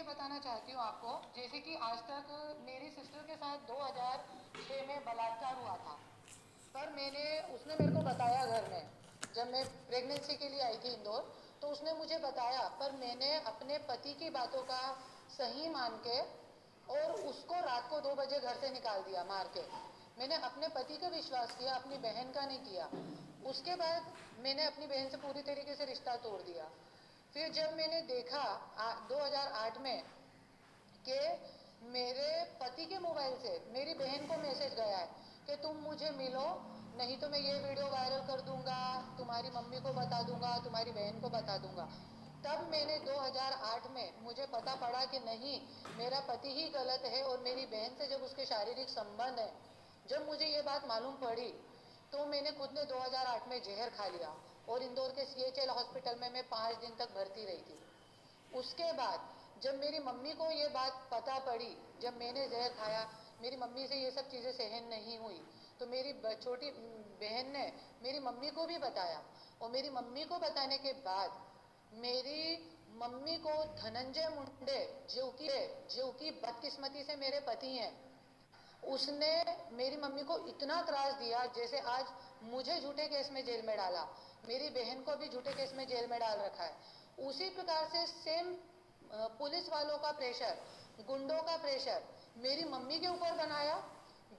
बताना चाहती हूँ आपको, जैसे कि आज तक मेरी सिस्टर के साथ 2006 में बलात्कार हुआ था, पर उसने मेरे को बताया घर में, जब मैं प्रेगनेंसी के लिए आई थी इंदौर, तो उसने मुझे बताया, पर मैंने अपने पति की बातों का सही मान के और उसको रात को 2 बजे घर से निकाल दिया मार के। मैंने अपने पति का विश्वास किया, अपनी बहन का नहीं किया। उसके बाद मैंने अपनी बहन से पूरी तरीके से रिश्ता तोड़ दिया। फिर जब मैंने देखा 2008 में कि मेरे पति के मोबाइल से मेरी बहन को मैसेज गया है कि तुम मुझे मिलो, नहीं तो मैं ये वीडियो वायरल कर दूंगा, तुम्हारी मम्मी को बता दूंगा, तुम्हारी बहन को बता दूंगा। तब मैंने 2008 में मुझे पता पड़ा कि नहीं, मेरा पति ही गलत है, और मेरी बहन से जब उसके शारीरिक संबंध है, जब मुझे ये बात मालूम पड़ी, तो मैंने खुद ने 2008 में जहर खा लिया और इंदौर के CHL हॉस्पिटल में मैं 5 दिन तक भर्ती रही थी। उसके बाद जब मेरी मम्मी को ये बात पता पड़ी, जब मैंने जहर खाया, मेरी मम्मी से ये सब चीज़ें सहन नहीं हुई, तो मेरी छोटी बहन ने मेरी मम्मी को भी बताया, और मेरी मम्मी को बताने के बाद मेरी मम्मी को धनंजय मुंडे, जो कि बदकिस्मती से मेरे पति हैं, उसने मेरी मम्मी को इतना त्रास दिया, जैसे आज मुझे झूठे केस में जेल में डाला, मेरी बहन को भी झूठे केस में जेल में डाल रखा है। उसी प्रकार से सेम पुलिस वालों का प्रेशर, गुंडों का प्रेशर मेरी मम्मी के ऊपर बनाया,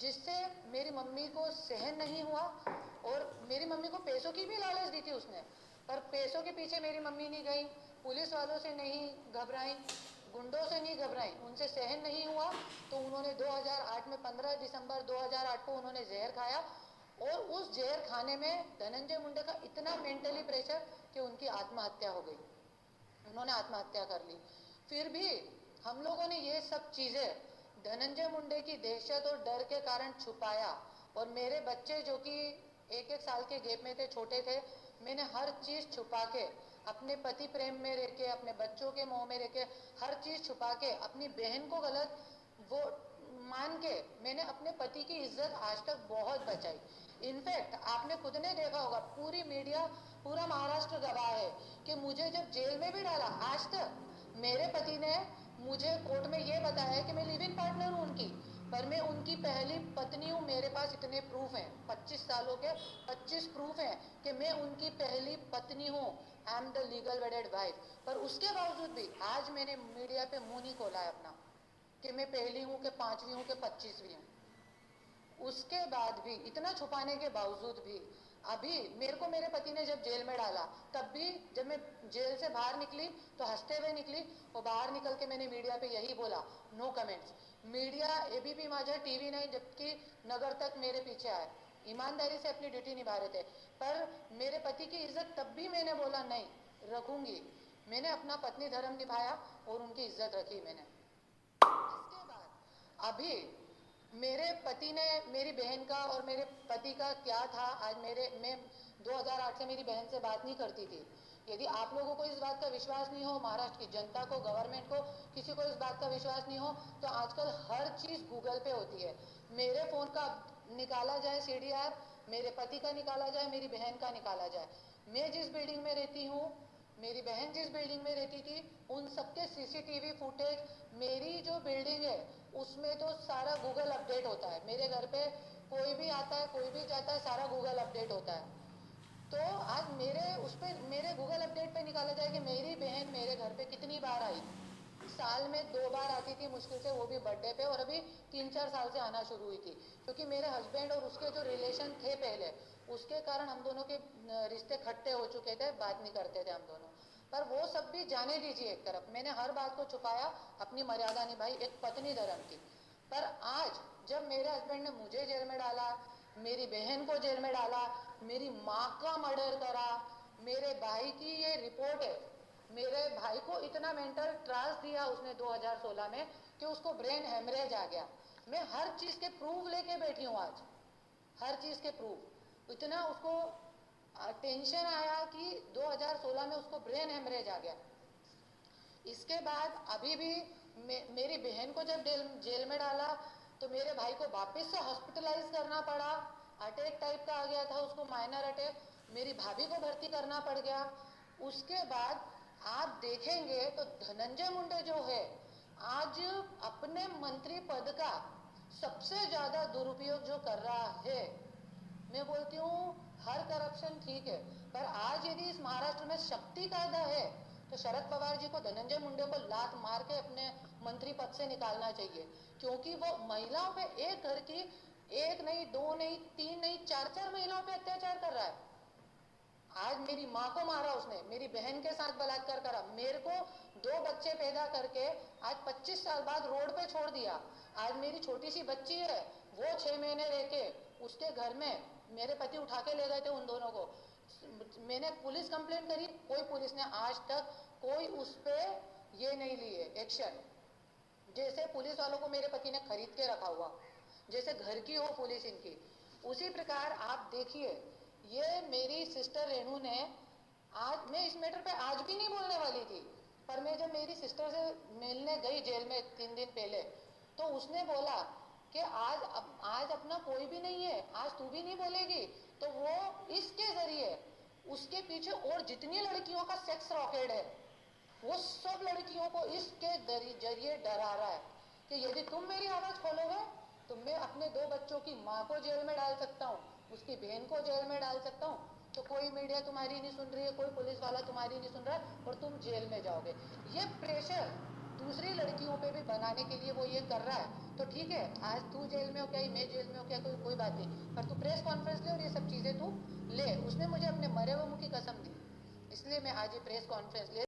जिससे मेरी मम्मी को सहन नहीं हुआ। और मेरी मम्मी को पैसों की भी लालच दी थी उसने, पर पैसों के पीछे मेरी मम्मी नहीं गई, पुलिस वालों से नहीं घबराई, गुंडों से नहीं घबराई, उनसे सहन नहीं हुआ, तो उन्होंने 2008 में 15 दिसंबर 2008 को उन्होंने जहर खाया। और उस जहर खाने में धनंजय मुंडे का इतना मेंटली प्रेशर कि उनकी आत्महत्या हो गई, उन्होंने आत्महत्या कर ली। फिर भी हम लोगों ने ये सब चीज़ें धनंजय मुंडे की दहशत और डर के कारण छुपाया, और मेरे बच्चे जो कि 1-1 साल के गैप में थे, छोटे थे, मैंने हर चीज़ छुपा के, अपने पति प्रेम में रह के, अपने बच्चों के मोह में रह के, हर चीज़ छुपा के, अपनी बहन को गलत वो मान के, मैंने अपने पति की इज्जत आज तक बहुत बचाई। इनफैक्ट आपने खुद ने देखा होगा, पूरी मीडिया, पूरा महाराष्ट्र गवाह है कि मुझे जब जेल में भी डाला, आज तक मेरे पति ने मुझे कोर्ट में ये बताया कि मैं लिव इन पार्टनर हूँ उनकी, पर मैं उनकी पहली पत्नी हूँ। मेरे पास इतने प्रूफ हैं, 25 सालों के 25 प्रूफ हैं कि मैं उनकी पहली पत्नी हूँ। I am the legal वेडेड wife. पर उसके बावजूद भी आज मैंने मीडिया पे मुंह नहीं खोला है अपना कि मैं पहली हूँ, कि 5वीं हूँ, कि 25वीं हूँ। उसके बाद भी, इतना छुपाने के बावजूद भी, अभी मेरे को मेरे पति ने जब जेल में डाला, तब भी जब मैं जेल से बाहर निकली तो हंसते हुए निकली, और बाहर निकल के मैंने मीडिया पे यही बोला, नो कमेंट्स। मीडिया, ABP माझा, TV9, जबकि नगर तक मेरे पीछे आए, ईमानदारी से अपनी ड्यूटी निभा रहे थे, पर मेरे पति की इज्जत तब भी मैंने बोला नहीं रखूंगी। मैंने अपना पत्नी धर्म निभाया और उनकी इज्जत रखी मैंने। इसके बाद अभी मेरे पति ने, मेरी बहन का और मेरे पति का क्या था, आज मैं 2008 से मेरी बहन से बात नहीं करती थी। यदि आप लोगों को इस बात का विश्वास नहीं हो, महाराष्ट्र की जनता को, गवर्नमेंट को, किसी को इस बात का विश्वास नहीं हो, तो आजकल हर चीज़ गूगल पे होती है। मेरे फ़ोन का निकाला जाए CDR, मेरे पति का निकाला जाए, मेरी बहन का निकाला जाए, मैं जिस बिल्डिंग में रहती हूँ, मेरी बहन जिस बिल्डिंग में रहती थी, उन सबके CCTV फुटेज, मेरी जो बिल्डिंग है उसमें तो सारा गूगल अपडेट होता है। मेरे घर पे कोई भी आता है, कोई भी जाता है, सारा गूगल अपडेट होता है। तो आज मेरे उस पर, मेरे गूगल अपडेट पे निकाला जाए कि मेरी बहन मेरे घर पे कितनी बार आई। साल में 2 बार आती थी मुश्किल से, वो भी बर्थडे पे, और अभी 3-4 साल से आना शुरू हुई थी, क्योंकि मेरे हस्बैंड और उसके जो रिलेशन थे पहले, उसके कारण हम दोनों के रिश्ते खट्टे हो चुके थे, बात नहीं करते थे हम दोनों। पर वो सब भी जाने दीजिए एक तरफ, मैंने हर बात को छुपाया, अपनी मर्यादा निभाई, एक पत्नी धर्म की। पर आज जब मेरे हस्बैंड ने मुझे जेल में डाला, मेरी बहन को जेल में डाला, मेरी माँ का मर्डर करा, मेरे भाई की ये रिपोर्ट है, मेरे भाई को इतना मेंटल त्रास दिया उसने 2016 में कि उसको ब्रेन हेमरेज आ गया। मैं हर चीज़ के प्रूफ लेके बैठी हूँ आज, हर चीज़ के प्रूफ। इतना उसको टेंशन आया कि 2016 में उसको ब्रेन हेमरेज आ गया। इसके बाद अभी भी मेरी बहन को जब जेल में डाला, तो मेरे भाई को वापस से हॉस्पिटलाइज करना पड़ा, अटैक टाइप का आ गया था उसको, माइनर अटैक, मेरी भाभी को भर्ती करना पड़ गया। उसके बाद आप देखेंगे तो धनंजय मुंडे जो है, आज अपने मंत्री पद का सबसे ज्यादा दुरुपयोग जो कर रहा है, मैं बोलती हूँ हर करप्शन ठीक है, पर आज यदि इस महाराष्ट्र में शक्ति कायदा है तो शरद पवार जी को, धनंजय मुंडे को लात मार के अपने मंत्री पद से निकालना चाहिए, क्योंकि वो महिलाओं पे, एक घर की एक नहीं, दो नहीं, तीन नहीं, चार चार महिलाओं पे अत्याचार कर रहा है। आज मेरी माँ को मारा उसने, मेरी बहन के साथ बलात्कार करा, मेरे को 2 बच्चे पैदा करके आज 25 साल बाद रोड पे छोड़ दिया। आज मेरी छोटी सी बच्ची है, वो 6 महीने रह के उसके घर में मेरे पति उठा के ले गए थे उन दोनों को। मैंने पुलिस कंप्लेंट करी, कोई पुलिस ने आज तक कोई उस पर ये नहीं ली है एक्शन। जैसे पुलिस वालों को मेरे पति ने खरीद के रखा हुआ, जैसे घर की हो पुलिस इनकी, उसी प्रकार आप देखिए ये मेरी सिस्टर रेणु ने, आज मैं इस मैटर पे आज भी नहीं बोलने वाली थी, पर मैं जब मेरी सिस्टर से मिलने गई जेल में 3 दिन पहले, तो उसने बोला कि आज अपना कोई भी नहीं है, आज तू भी नहीं बोलेगी, तो वो इसके जरिए उसके पीछे और जितनी लड़कियों का सेक्स रॉकेट है वो सब लड़कियों को इसके जरिए डरा रहा है कि यदि तुम मेरी आवाज खोलोगे तो मैं अपने 2 बच्चों की माँ को जेल में डाल सकता हूँ, उसकी बहन को जेल में डाल सकता हूँ, तो कोई मीडिया तुम्हारी नहीं सुन रही है, कोई पुलिस वाला तुम्हारी नहीं सुन रहा है और तुम जेल में जाओगे। ये प्रेशर दूसरी लड़कियों पे भी बनाने के लिए वो ये कर रहा है। तो ठीक है, आज तू जेल में हो क्या, मैं जेल में हो क्या, कोई बात नहीं, पर तू प्रेस कॉन्फ्रेंस ले और ये सब चीजें तू ले। उसने मुझे अपने मरे हुए मुंह की कसम दी, इसलिए मैं आज ये प्रेस कॉन्फ्रेंस ले